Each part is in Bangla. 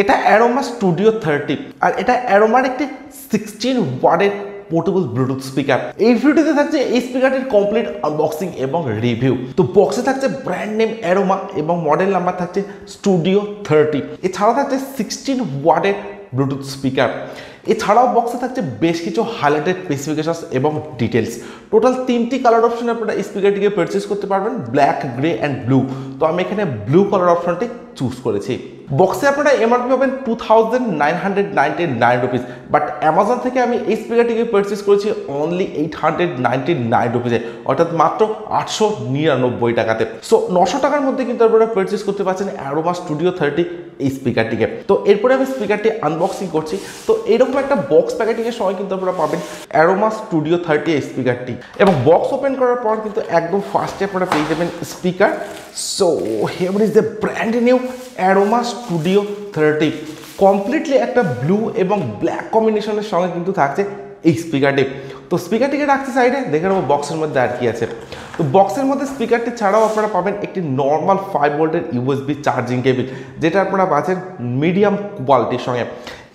এটা অ্যারোমা স্টুডিও 30 আর এটা অ্যারোমার একটি 16 ওয়াটের পোর্টেবল ব্লুটুথ স্পিকার। এই ভিডিওতে থাকছে এই স্পিকারটির কমপ্লিট আনবক্সিং এবং রিভিউ। তো বক্সে থাকছে ব্র্যান্ড নেম অ্যারোমা এবং মডেল নাম্বার থাকছে স্টুডিও 30। এছাড়াও থাকছে 16 ওয়াটের ব্লুটুথ স্পিকার। এছাড়াও বক্সে থাকছে বেশ কিছু হাইলাইটেড স্পেসিফিকেশনস এবং ডিটেলস। টোটাল 3টি কালার অপশনে আপনারা এই স্পিকারটিকে পারচেজ করতে পারবেন, ব্ল্যাক, গ্রে অ্যান্ড ব্লু। তো আমি এখানে ব্লু কালার অপশনটি চুজ করেছি। বক্সে আপনারা এমআরপি পাবেন 2999 রুপিস, বাট অ্যামাজন থেকে আমি এই স্পিকারটিকে পারচেজ করেছি অনলি 899 রুপিসে, অর্থাৎ মাত্র 899 টাকাতে। সো 900 টাকার মধ্যে কিন্তু আপনারা পারচেজ করতে পারছেন অ্যারোমা স্টুডিও 30 এই স্পিকারটিকে। তো এরপরে আমি স্পিকারটি আনবক্সিং করছি। তো এরকম একটা বক্স প্যাকেটিংয়ের সময় কিন্তু আপনারা পাবেন অ্যারোমা স্টুডিও 30 এই স্পিকারটি, এবং বক্স ওপেন করার পর কিন্তু একদম ফার্স্টে আপনারা পেয়ে যাবেন speaker. So here is the brand new aroma studio 30। Completely একটা ব্লু এবং ব্ল্যাক কম্বিনেশনের সঙ্গে কিন্তু থাকছে এই স্পিকারটি। তো স্পিকারটিকে রাখছি সাইডে, দেখে নেবো বক্সের মধ্যে আর কি আছে। তো বক্সের মধ্যে স্পিকারটি ছাড়াও আপনারা পাবেন একটি নর্মাল 5 ভোল্টের ইউএসবি চার্জিং কেবিল, যেটা আপনারা পাচ্ছেন মিডিয়াম কোয়ালিটির সঙ্গে।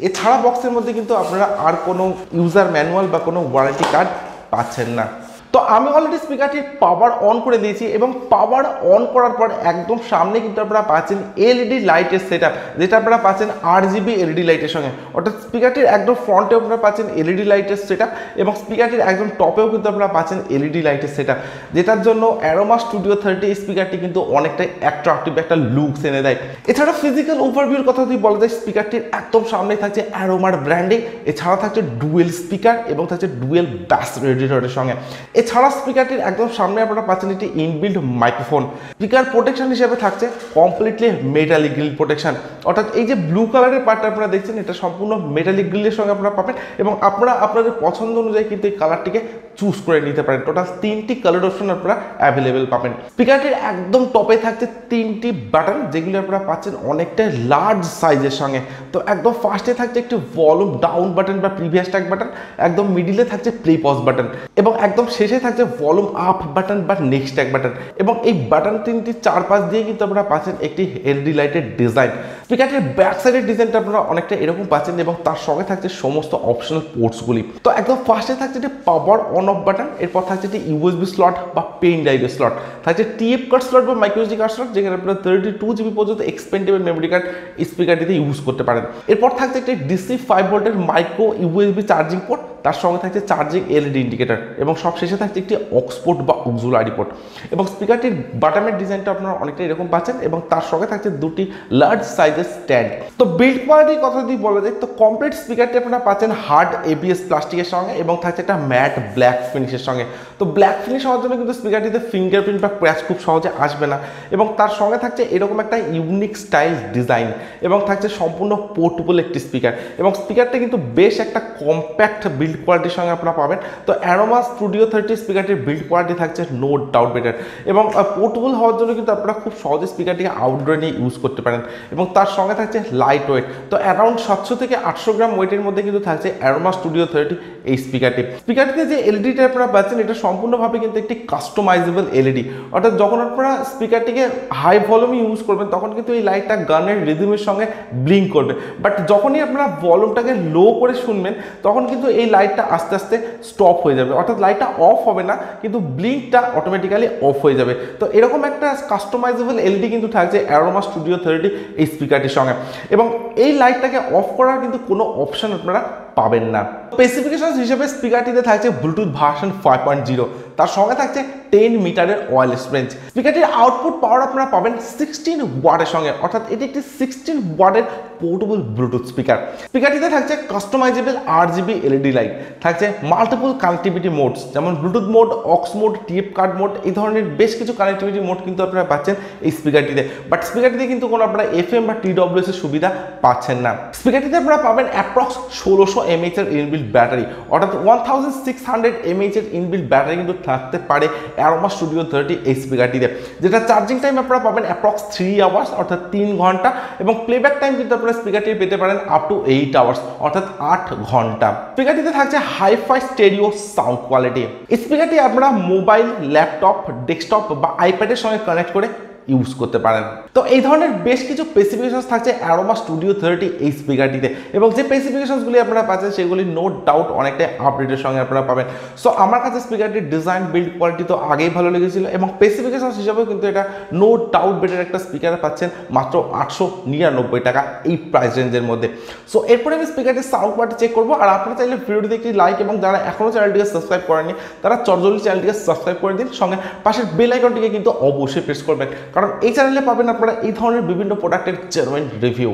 এছাড়া বক্সের মধ্যে কিন্তু আপনারা আর কোনো ইউজার ম্যানুয়াল বা কোনো ওয়ারেন্টি কার্ড পাচ্ছেন না। তো আমি অলরেডি স্পিকারটির পাওয়ার অন করে দিয়েছি, এবং পাওয়ার অন করার পর একদম সামনে কিন্তু আপনারা পাচ্ছেন এলইডি লাইটের সেটআপ, যেটা আপনারা পাচ্ছেন RGB এলইডি লাইটের সঙ্গে। অর্থাৎ স্পিকারটির একদম ফ্রন্টেও আপনারা পাচ্ছেন এলইডি লাইটের সেটআপ, এবং স্পিকারটির একদম টপেও কিন্তু আপনারা পাচ্ছেন এলইডি লাইটের সেটআপ, যেটার জন্য অ্যারোমা স্টুডিও 30 স্পিকারটি কিন্তু অনেকটাই অ্যাট্রাকটিভ একটা লুকস এনে দেয়। এছাড়া ফিজিক্যাল ওভারভিউর কথা যদি বলা যায়, স্পিকারটির একদম সামনে থাকছে অ্যারোমার ব্র্যান্ডিং। এছাড়া থাকছে ডুয়েল স্পিকার এবং থাকছে ডুয়েল ব্যাস রেডিয়েটরের সঙ্গে। এছাড়া স্পিকারটির একদম সামনে আপনারা পাচ্ছেন একটি ইনবিল্ড মাইক্রোফোন। স্পিকার প্রোটেকশন হিসেবে থাকছে কমপ্লিটলি মেটালিক গ্রিল প্রোটেকশন, অর্থাৎ এই যে ব্লু কালারের পার্টটা আপনারা দেখছেন, এটা সম্পূর্ণ মেটালিক গ্রিলের সঙ্গে আপনারা পাবেন, এবং আপনারা আপনাদের পছন্দ অনুযায়ী কিন্তু এই কালারটিকে চুজ করে নিতে পারেন। টোটাল 3টি কালার অপশন আপনারা অ্যাভেলেবেল পাবেন। স্পিকারটির একদম টপে থাকছে 3টি বাটন, যেগুলো আপনারা পাচ্ছেন অনেকটা লার্জ সাইজের সঙ্গে। তো একদম ফার্স্টে থাকছে একটি ভলিউম ডাউন বাটন বা প্রিভিয়াস ট্যাগ বাটন, একদম মিডিলে থাকছে প্লে পজ বাটন, এবং একদম শেষে থাকছে ভলিউম আপ বাটন বা নেক্সট ট্যাগ বাটন। এবং এই বাটন 3টি চারপাশ দিয়ে কিন্তু আপনারা পাচ্ছেন একটি এলইডি লাইটের ডিজাইন। স্পিকারটির ব্যাক সাইডের ডিজাইনটা আপনারা অনেকটা এরকম পাচ্ছেন, এবং তার সঙ্গে থাকছে সমস্ত অপশনাল পোর্টসগুলি। তো একদম ফার্স্টে থাকছে একটি পাওয়ার অন অফ বাটন, এরপর থাকছে একটি ইউএসবি স্লট বা পেন ড্রাইভের স্লট, থাকছে টিএফ কার্ড স্লট বা মাইক্রোএসডি কার্ড স্লট, যেখানে আপনারা 32 জিবি পর্যন্ত এক্সপেন্ডেবল মেমোরি কার্ড স্পিকারটিতে ইউজ করতে পারেন। এরপর থাকছে একটি ডিসি 5 ভোল্টের মাইক্রো ইউএসবি চার্জিং পোর্ট, তার সঙ্গে থাকছে চার্জিং এলইডি ইন্ডিকেটর, এবং সবশেষে থাকছে একটি অক্সপোর্ট বা অক্সিলারি পোর্ট। এবং স্পিকারটির বাটামের ডিজাইনটা আপনারা অনেকটা এরকম পাচ্ছেন, এবং তার সঙ্গে থাকছে দুটি লার্জ সাইজের স্ট্যান্ড। তো বিল্ড কোয়ালিটির কথা যদি বলা যায়, তো কমপ্লিট স্পিকারটি আপনারা পাচ্ছেন হার্ড এবিএস প্লাস্টিকের সঙ্গে, এবং থাকছে একটা ম্যাট ব্ল্যাক ফিনিশের সঙ্গে। তো ব্ল্যাক ফিনিশ হওয়ার জন্য কিন্তু স্পিকারটিতে ফিঙ্গারপ্রিন্ট বা ক্র্যাচ খুব সহজে আসবে না, এবং তার সঙ্গে থাকছে এরকম একটা ইউনিক স্টাইল ডিজাইন, এবং থাকছে সম্পূর্ণ পোর্টেবল একটি স্পিকার। এবং স্পিকারটা কিন্তু বেশ একটা কম্প্যাক্ট বিল্ড কোয়ালিটির সঙ্গে আপনারা পাবেন। তো অ্যারোমা স্টুডিও 30 স্পিকারটির বিল্ড কোয়ালিটি থাকছে নো ডাউট বেটার, এবং পোর্টেবল হওয়ার জন্য কিন্তু আপনারা খুব সহজে স্পিকারটিকে আউটডোরে নিয়ে ইউজ করতে পারেন। এবং তার সঙ্গে থাকছে লাইট ওয়েট, তো অ্যারাউন্ড 700 থেকে 800 গ্রাম ওয়েটের মধ্যে কিন্তু থাকছে অ্যারোমা স্টুডিও 30 এই স্পিকারটিতে যে এলইডিটা আপনারা পাচ্ছেন, এটা সম্পূর্ণভাবে কিন্তু একটি কাস্টমাইজেবল এলইডি। অর্থাৎ যখন আপনারা স্পিকারটিকে হাই ভলিউমে ইউজ করবেন, তখন কিন্তু এই লাইটটা গানের রিদমের সঙ্গে ব্লিঙ্ক করবে, বাট যখনই আপনারা ভলিউমটাকে লো করে শুনবেন, তখন কিন্তু এই লাইটটা আস্তে আস্তে স্টপ হয়ে যাবে। অর্থাৎ লাইটটা অফ হবে না, কিন্তু ব্লিঙ্কটা অটোমেটিক্যালি অফ হয়ে যাবে। তো এরকম একটা কাস্টমাইজেবল এলইডি কিন্তু থাকছে অ্যারোমা স্টুডিও 30 এই স্পিকারটির সঙ্গে, এবং এই লাইটটাকে অফ করার কিন্তু কোনো অপশন আপনারা পাবেন না। স্পেসিফিকেশন হিসেবে স্পিকারটিতে থাকছে ব্লুটুথ ভার্সন 5.0, তার সঙ্গে থাকছে 10 মিটারের ওয়্যারলেস রেঞ্জ। স্পিকারটির আউটপুট পাওয়ার আপনারা পাবেন 16 ওয়াটের সঙ্গে, অর্থাৎ এটি একটি 16 ওয়াটের পোর্টেবল ব্লুটুথ স্পিকার। স্পিকারটিতে থাকছে কাস্টমাইজেবল RGB এলইডি লাইট, থাকছে মাল্টিপল কানেক্টিভিটি মোডস, যেমন bluetooth mode, aux mode, TF card mode, এই ধরনের বেশ কিছু কানেক্টিভিটি মোড কিন্তু আপনারা পাচ্ছেন এই স্পিকারটিতে। বাট স্পিকারটিতে কিন্তু কোনো আপনারা FM বা TWS এর সুবিধা পাচ্ছেন না। স্পিকারটিতে আপনারা পাবেন অ্যাপ্রক্স 1600 mAh এর ইনবিল্ট ব্যাটারি, অর্থাৎ 1600 mAh এর ইনবিল্ট ব্যাটারি কিন্তু থাকতে পারে অ্যারোমা স্টুডিও 30 এই স্পিকারটিতে, যেটা চার্জিং টাইম আপনারা পাবেন অ্যাপ্রক্স 3 আওয়ার্স, অর্থাৎ 3 ঘন্টা, এবং প্লেব্যাক টাইম কিন্তু আপনারা স্পিকারটি পেতে পারেন আপ টু 8 আওয়ার্স, অর্থাৎ 8 ঘন্টা। স্পিকারটিতে থাকছে হাইফাই স্টেরিও সাউন্ড কোয়ালিটি। এই স্পিকারটি আপনারা মোবাইল, ল্যাপটপ, ডেস্কটপ বা আইপ্যাডের সঙ্গে কানেক্ট করে ইউজ করতে পারেন। তো এই ধরনের বেশ কিছু স্পেসিফিকেশনস থাকছে অ্যারোমা স্টুডিও 30 এই স্পিকারটিতে, এবং যে স্পেসিফিকেশনসগুলি আপনারা পাচ্ছেন সেগুলি নো ডাউট অনেকটাই আপডেটের সঙ্গে আপনারা পাবেন। সো আমার কাছে স্পিকারটির ডিজাইন বিল্ড কোয়ালিটি তো আগেই ভালো লেগেছিল, এবং স্পেসিফিকেশনস হিসাবেও কিন্তু এটা নো ডাউট বেটার একটা স্পিকার পাচ্ছেন মাত্র 899 টাকা এই প্রাইস রেঞ্জের মধ্যে। সো এরপরে আমি স্পিকারটির সাউন্ড কোয়ালিটি চেক করবো, আর আপনারা চাইলে ভিডিওটিতে একটি লাইক, এবং যারা এখনও চ্যানেলটিকে সাবস্ক্রাইব করেনি তারা চটজলদি চ্যানেলটিকে সাবস্ক্রাইব করে দিন, সঙ্গে পাশের বেল আইকনটিকে কিন্তু অবশ্যই প্রেস করবেন, কারণ এই চ্যানেলে পাবেন আপনারা এই ধরনের বিভিন্ন প্রোডাক্টের genuine review.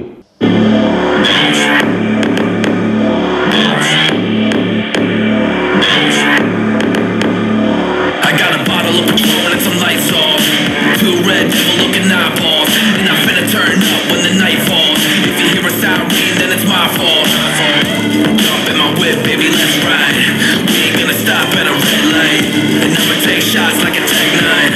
I got a bottle of Patron and some lights off. Two red devil looking eyeballs, and I'm finna turn up when the night falls. If you hear a siren, then it's my fault. Jump in my whip, baby, let's ride. We ain't gonna stop at a red light, and I'ma take shots like a Tech 9.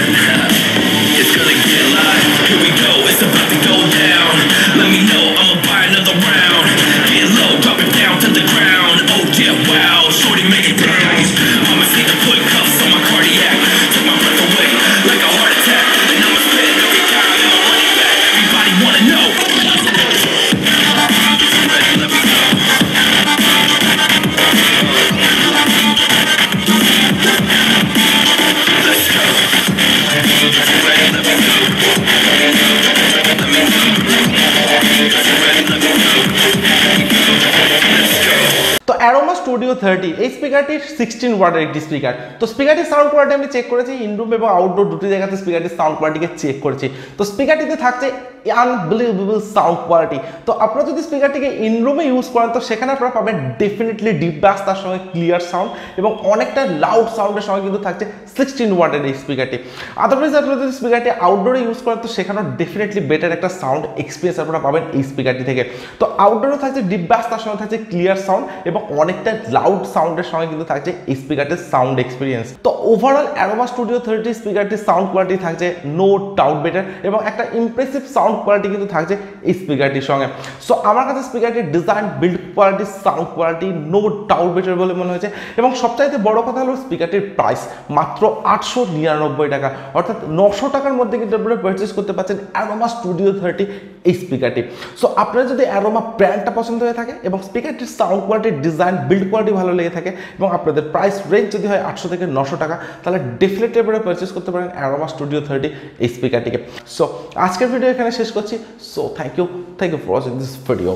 It's gonna get live. Here we go, it's about to go down. Let me know, I'ma buy another round. Get low, drop it down to the ground. Oh yeah, wow, shorty make it dance. Mama see the put cuffs on my cardiac. Took my breath away like a heart attack. And I'ma spend every dime and my money back. Everybody wanna know. Ready, let me go. Let's go. Ready, let me go. Let me go. Ready, let me go. Let's go. তো অ্যারোমা স্টুডিও 30 এই স্পিকারটির 16 ওয়াটের একটি স্পিকার। তো স্পিকারটির সাউন্ড কোয়ালিটি আমি চেক করেছি, ইনরুম এবং আউটডোর দুটি জায়গাতে স্পিকারটির সাউন্ড কোয়ালিটিকে চেক করেছি। তো স্পিকারটিতে থাকছে আনবিলিভেবল সাউন্ড কোয়ালিটি। তো আপনারা যদি স্পিকারটিকে ইনরুমে ইউজ করেন তো সেখানে আপনারা পাবেন ডেফিনেটলি ডিপ ব্যাস, তার সঙ্গে ক্লিয়ার সাউন্ড এবং অনেকটা লাউড সাউন্ডের সঙ্গে কিন্তু থাকছে 16 ওয়াটের এই স্পিকারটি। আদারওয়াইজ আপনারা যদি স্পিকারটি আউটডোরে ইউজ করেন তো সেখানেও ডেফিনেটলি বেটার একটা সাউন্ড এক্সপিরিয়েন্স আপনারা পাবেন এই স্পিকারটি থেকে। তো আউটডোরে থাকছে ডিপ ব্যাস, তার সঙ্গে থাকছে ক্লিয়ার সাউন্ড এবং অনেকটা লাউড সাউন্ডের সঙ্গে কিন্তু থাকছে এই স্পিকারটির সাউন্ড এক্সপিরিয়েন্স। তো ওভারঅল অ্যারোমা স্টুডিও 30 স্পিকারটির সাউন্ড কোয়ালিটি থাকছে নো ডাউট বেটার, এবং একটা ইমপ্রেসিভ সাউন্ড কোয়ালিটি কিন্তু থাকছে এই স্পিকারটির সঙ্গে। সো আমার কাছে স্পিকারটির design build quality sound quality no doubt better বলে মনে হয়েছে, এবং সবচাইতে বড় কথা হলো স্পিকারটির প্রাইস মাত্র 899 টাকা, অর্থাৎ 900 টাকার মধ্যে কিন্তু আপনারা পারচেস করতে পারছেন অ্যারোমা স্টুডিও 30 এই স্পিকারটি। সো আপনারা যদি অ্যারোমা ব্র্যান্ডটা পছন্দ হয়ে থাকে এবং স্পিকারটির sound quality design build quality ভালো লেগে থাকে এবং আপনাদের প্রাইস রেঞ্জ যদি হয় 800 থেকে 900 টাকা, তাহলে ডেফিনেটলি আপনারা পারচেস করতে পারেন অ্যারোমা স্টুডিও 30 এই স্পিকারটিকে। সো আজকের ভিডিও এখানে শেষ করছি। So thank you for watching this video.